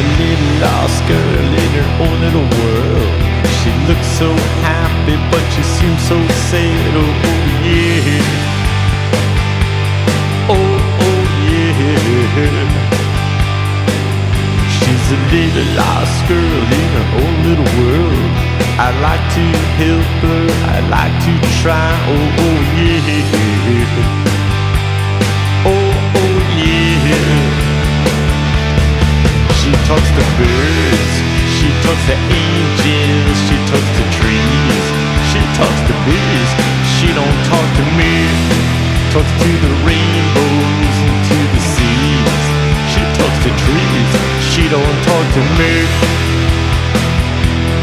a little lost girl in her own little world. She looks so happy, but she seems so sad. Oh, oh yeah. Oh, oh yeah. She's a little lost girl in her own little world. I'd like to help her, I'd like to try. Oh, oh yeah. Oh, oh yeah. She talks to birds, she talks to angels, she talks to trees, she talks to bees. She don't talk to me, talks to the rainbows and to the seas. She talks to trees, she don't talk to me.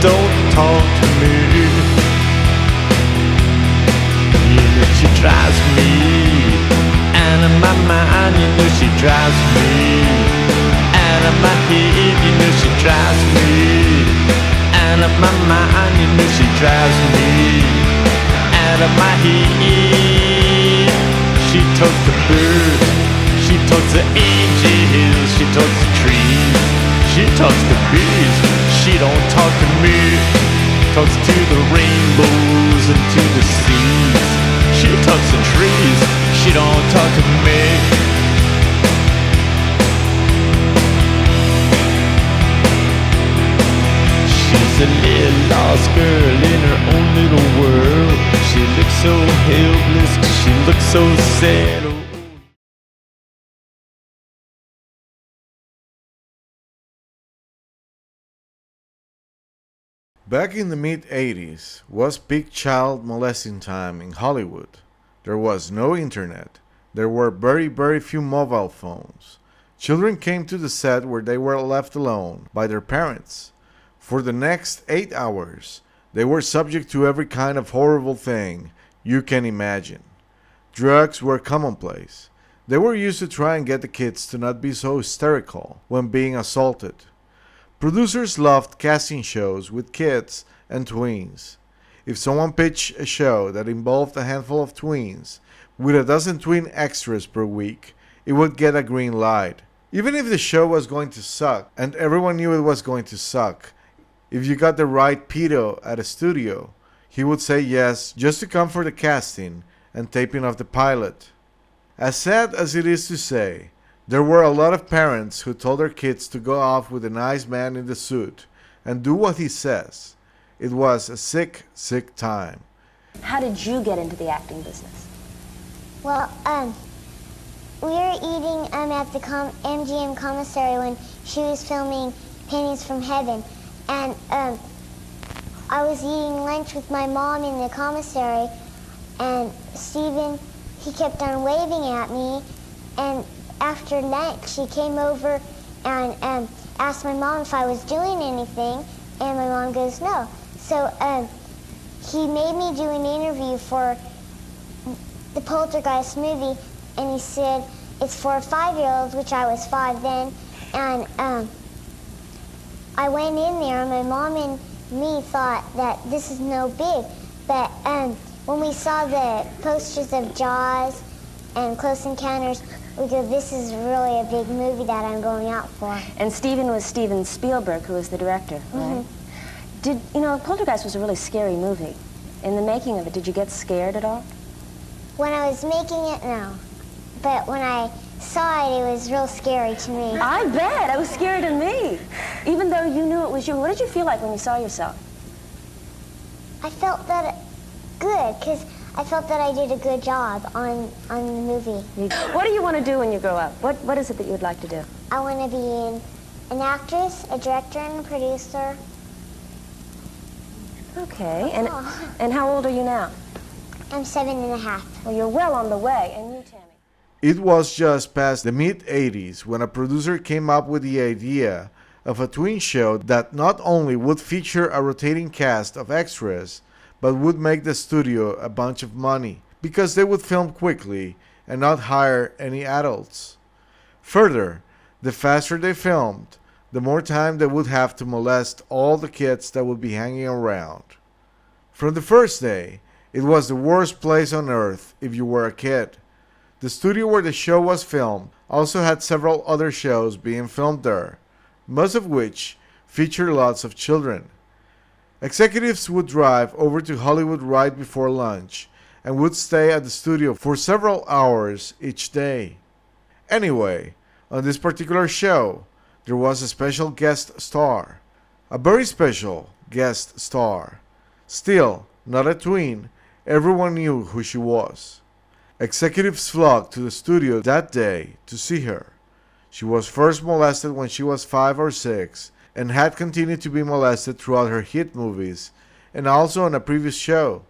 Don't talk to me. You know she drives me out of my mind. You know she drives me out of my head. You know she drives me out of my mind. You know she drives me out of my head. She talks to birds, she talks to angels, she talks to trees, she talks to bees. She don't talk to me, talks to the rainbows and to the seas. She talks to trees, she don't talk to me. She's a little lost girl in her own little world. She looks so helpless, she looks so sad. Oh. Back in the mid-80s was peak child molesting time in Hollywood. There was no internet. There were very few mobile phones. Children came to the set where they were left alone by their parents. For the next 8 hours, they were subject to every kind of horrible thing you can imagine. Drugs were commonplace. They were used to try and get the kids to not be so hysterical when being assaulted. Producers loved casting shows with kids and tweens. If someone pitched a show that involved a handful of tweens, with a dozen tween extras per week, it would get a green light. Even if the show was going to suck, and everyone knew it was going to suck, if you got the right pedo at a studio, he would say yes just to come for the casting and taping of the pilot. As sad as it is to say, there were a lot of parents who told their kids to go off with a nice man in the suit and do what he says. It was a sick, sick time. How did you get into the acting business? Well, we were eating at the MGM commissary when she was filming Paintings from Heaven, and I was eating lunch with my mom in the commissary, and Stephen, he kept on waving at me, and after lunch, she came over and asked my mom if I was doing anything, and my mom goes, no. So he made me do an interview for the Poltergeist movie, and he said it's for 5-year-olds, which I was 5 then, and I went in there, and my mom and me thought that this is no big, but when we saw the posters of Jaws and Close Encounters, we go, this is really a big movie that I'm going out for. And Steven was Steven Spielberg, who was the director, right? Poltergeist was a really scary movie. In the making of it, did you get scared at all? When I was making it, no. But when I saw it, it was real scary to me. I bet. It was scary to me. Even though you knew it was you. What did you feel like when you saw yourself? I felt that good, because I felt that I did a good job on the movie. What do you want to do when you grow up? What is it that you'd like to do? I want to be an actress, a director, and a producer. Okay. And how old are you now? I'm 7.5. Well, you're well on the way. And you, Tammy? It was just past the mid-80s when a producer came up with the idea of a tween show that not only would feature a rotating cast of extras, but would make the studio a bunch of money because they would film quickly and not hire any adults. Further, the faster they filmed, the more time they would have to molest all the kids that would be hanging around. From the first day, it was the worst place on earth if you were a kid. The studio where the show was filmed also had several other shows being filmed there. most of which feature lots of children. Executives would drive over to Hollywood right before lunch and would stay at the studio for several hours each day. Anyway, on this particular show, there was a special guest star. A very special guest star. Still, not a twin, everyone knew who she was. Executives flocked to the studio that day to see her. She was first molested when she was 5 or 6 and had continued to be molested throughout her hit movies and also on a previous show.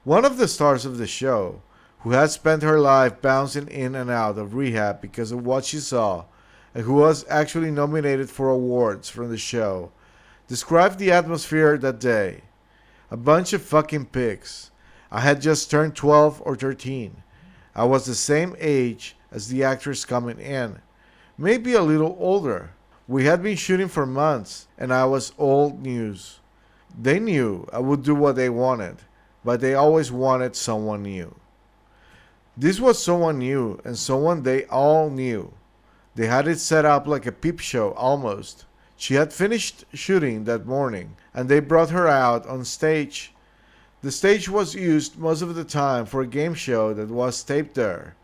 One of the stars of the show, who had spent her life bouncing in and out of rehab because of what she saw, and who was actually nominated for awards from the show, described the atmosphere that day. A bunch of fucking pigs. I had just turned 12 or 13. I was the same age as the actress coming in, maybe a little older. We had been shooting for months, and I was old news. They knew I would do what they wanted, but they always wanted someone new. This was someone new and someone they all knew. They had it set up like a peep show almost. She had finished shooting that morning, and they brought her out on stage. The stage was used most of the time for a game show that was taped there.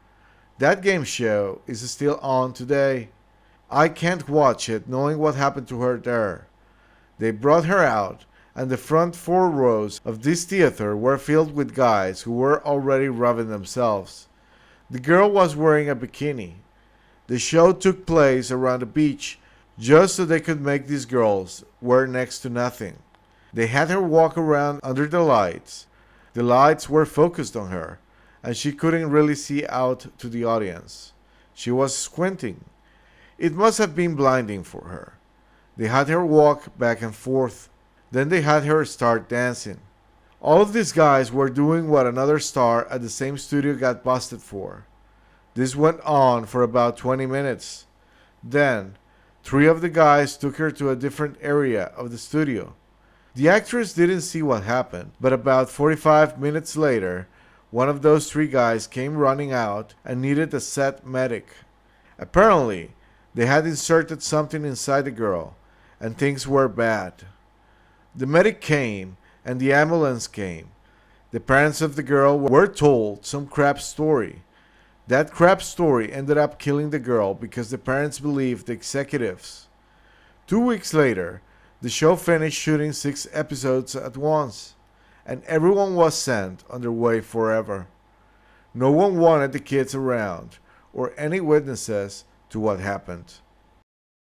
That game show is still on today. I can't watch it knowing what happened to her there. They brought her out, and the front 4 rows of this theater were filled with guys who were already rubbing themselves. The girl was wearing a bikini. The show took place around the beach, just so they could make these girls wear next to nothing. They had her walk around under the lights. The lights were focused on her, and she couldn't really see out to the audience. She was squinting. It must have been blinding for her. They had her walk back and forth. Then they had her start dancing. All of these guys were doing what another star at the same studio got busted for. This went on for about 20 minutes. Then, 3 of the guys took her to a different area of the studio. The actress didn't see what happened, but about 45 minutes later, one of those 3 guys came running out and needed a set medic. Apparently, they had inserted something inside the girl, and things were bad. The medic came, and the ambulance came. The parents of the girl were told some crap story. That crap story ended up killing the girl because the parents believed the executives. 2 weeks later, the show finished shooting 6 episodes at once, and everyone was sent on their way forever. No one wanted the kids around, or any witnesses to what happened.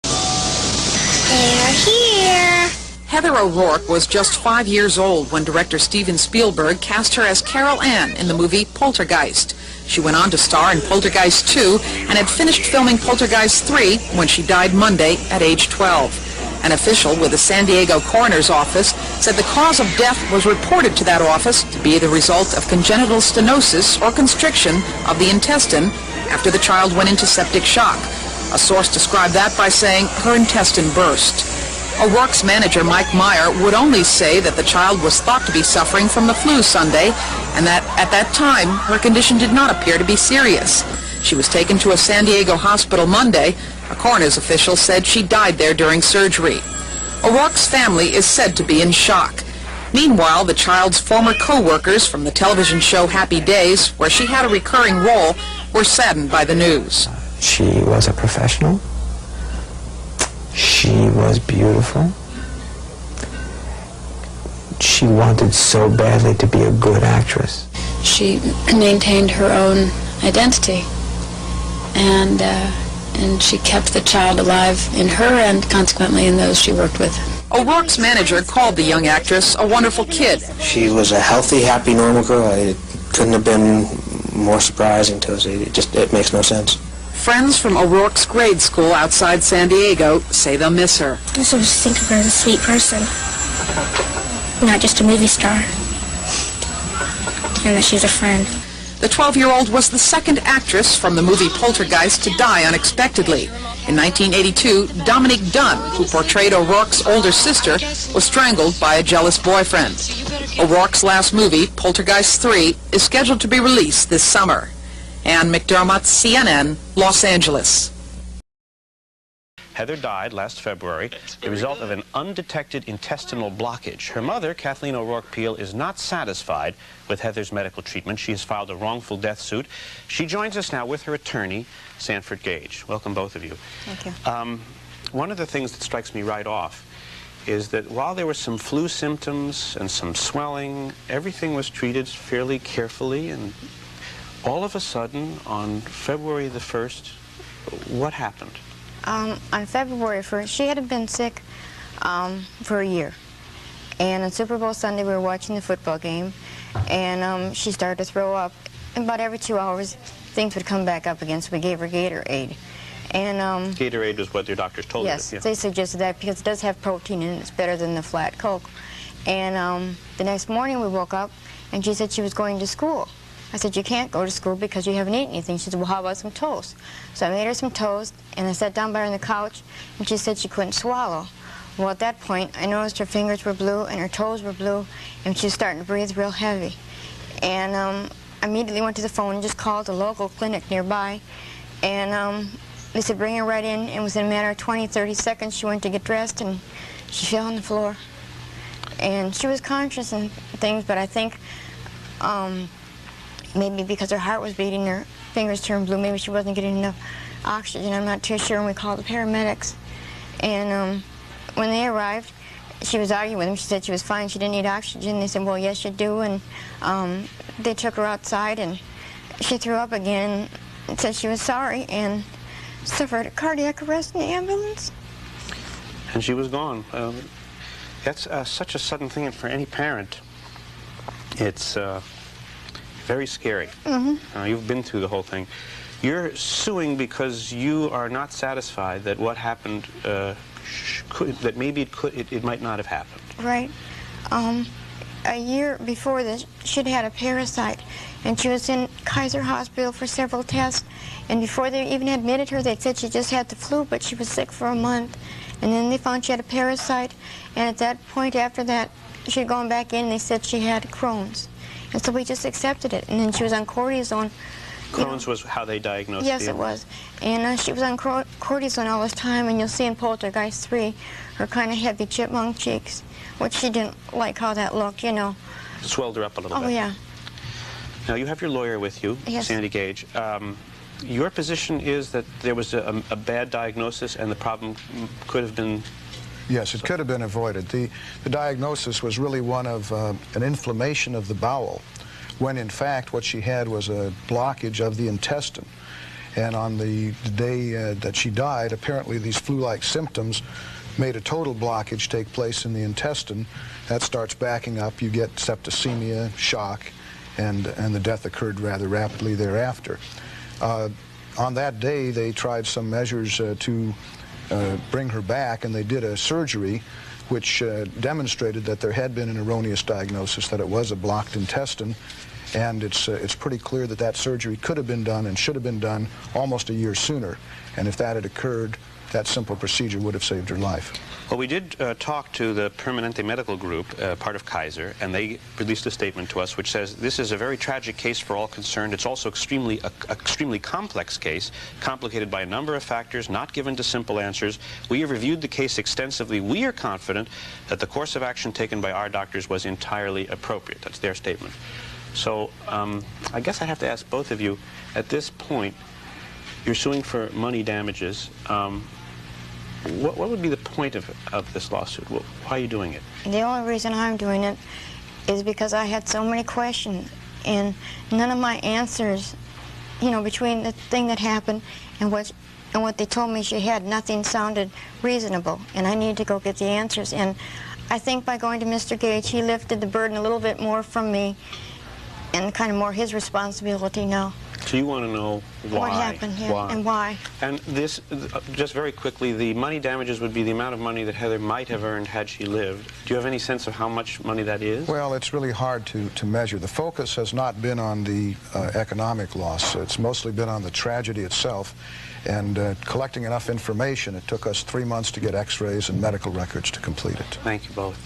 They're here! Heather O'Rourke was just 5 years old when director Steven Spielberg cast her as Carol Ann in the movie Poltergeist. She went on to star in Poltergeist 2 and had finished filming Poltergeist 3 when she died Monday at age 12. An official with the San Diego coroner's office said the cause of death was reported to that office to be the result of congenital stenosis or constriction of the intestine after the child went into septic shock. A source described that by saying her intestine burst. O'Rourke's manager, Mike Meyer, would only say that the child was thought to be suffering from the flu Sunday and that at that time her condition did not appear to be serious. She was taken to a San Diego hospital Monday. A coroner's official said she died there during surgery. O'Rourke's family is said to be in shock. Meanwhile, the child's former co-workers from the television show Happy Days, where she had a recurring role, were saddened by the news. She was a professional. She was beautiful. She wanted so badly to be a good actress. She maintained her own identity, and she kept the child alive in her and consequently in those she worked with. O'Rourke's manager called the young actress a wonderful kid. She was a healthy, happy, normal girl. It couldn't have been more surprising to us. It makes no sense. Friends from O'Rourke's grade school outside San Diego say they'll miss her. I also just think of her as a sweet person, not just a movie star, and that she's a friend. The 12-year-old was the second actress from the movie Poltergeist to die unexpectedly. In 1982, Dominique Dunn, who portrayed O'Rourke's older sister, was strangled by a jealous boyfriend. O'Rourke's last movie, Poltergeist 3, is scheduled to be released this summer. Ann McDermott, CNN, Los Angeles. Heather died last February, the result of an undetected intestinal blockage. Her mother, Kathleen O'Rourke Peel, is not satisfied with Heather's medical treatment. She has filed a wrongful death suit. She joins us now with her attorney, Sanford Gage. Welcome, both of you. Thank you. One of the things that strikes me right off is that while there were some flu symptoms and some swelling, everything was treated fairly carefully, and all of a sudden, on February the 1st, what happened? On February 1st, she had been sick for a year. And on Super Bowl Sunday, we were watching the football game, and she started to throw up. About every 2 hours, things would come back up again, so we gave her Gatorade. And Gatorade was what your doctors told yes, her? Yes, they suggested that because it does have protein in it. It's better than the flat Coke. And the next morning, we woke up, and she said she was going to school. I said, you can't go to school because you haven't eaten anything. She said, well, how about some toast? So I made her some toast, and I sat down by her on the couch, and she said she couldn't swallow. Well, at that point, I noticed her fingers were blue, and her toes were blue, and she was starting to breathe real heavy. And I immediately went to the phone and just called the local clinic nearby, and they said, bring her right in, and within a matter of 20, 30 seconds, she went to get dressed, and she fell on the floor. And she was conscious and things, but I think maybe because her heart was beating, her fingers turned blue. Maybe she wasn't getting enough oxygen. I'm not too sure. And we called the paramedics. And when they arrived, she was arguing with them. She said she was fine. She didn't need oxygen. They said, well, yes, you do. And they took her outside, and she threw up again and said she was sorry and suffered a cardiac arrest in the ambulance. And she was gone. That's such a sudden thing, and for any parent, it's very scary. Mm-hmm. You've been through the whole thing. You're suing because you are not satisfied that what happened, that maybe it might not have happened. Right. A year before this, she'd had a parasite, and she was in Kaiser Hospital for several tests, and before they even admitted her, they said she just had the flu, but she was sick for a month. And then they found she had a parasite, and at that point after that, she'd gone back in, and they said she had Crohn's. And so we just accepted it. And then she was on cortisone. Crohn's was how they diagnosed Yes, you? it was. And she was on cortisone all this time, and you'll see in Poltergeist 3 her kind of heavy chipmunk cheeks, which she didn't like how that looked, you know. It swelled her up a little bit. Oh, yeah. Now, you have your lawyer with you, Yes. Sandy Gage. Your position is that there was a bad diagnosis and the problem could have been... Yes, it could have been avoided. The diagnosis was really one of an inflammation of the bowel, when in fact what she had was a blockage of the intestine. And on the day that she died, apparently these flu-like symptoms made a total blockage take place in the intestine. That starts backing up. You get septicemia, shock, and the death occurred rather rapidly thereafter. On that day, they tried some measures to bring her back, and they did a surgery which demonstrated that there had been an erroneous diagnosis, that it was a blocked intestine, and it's pretty clear that that surgery could have been done and should have been done almost a year sooner, and if that had occurred, that simple procedure would have saved her life. Well, we did talk to the Permanente Medical Group, part of Kaiser, and they released a statement to us which says this is a very tragic case for all concerned. It's also extremely complex case, complicated by a number of factors, not given to simple answers. We have reviewed the case extensively. We are confident that the course of action taken by our doctors was entirely appropriate. That's their statement. So I guess I have to ask both of you, at this point, you're suing for money damages. What would be the point of this lawsuit? Why are you doing it? The only reason I'm doing it is because I had so many questions, and none of my answers, you know, between the thing that happened and what they told me she had, nothing sounded reasonable, and I needed to go get the answers. And I think by going to Mr. Gage, he lifted the burden a little bit more from me, and kind of more his responsibility now. So you want to know why? What happened, yeah, and why. And this, just very quickly, the money damages would be the amount of money that Heather might have earned had she lived. Do you have any sense of how much money that is? Well, it's really hard to measure. The focus has not been on the economic loss. It's mostly been on the tragedy itself. And collecting enough information, it took us 3 months to get x-rays and medical records to complete it. Thank you both.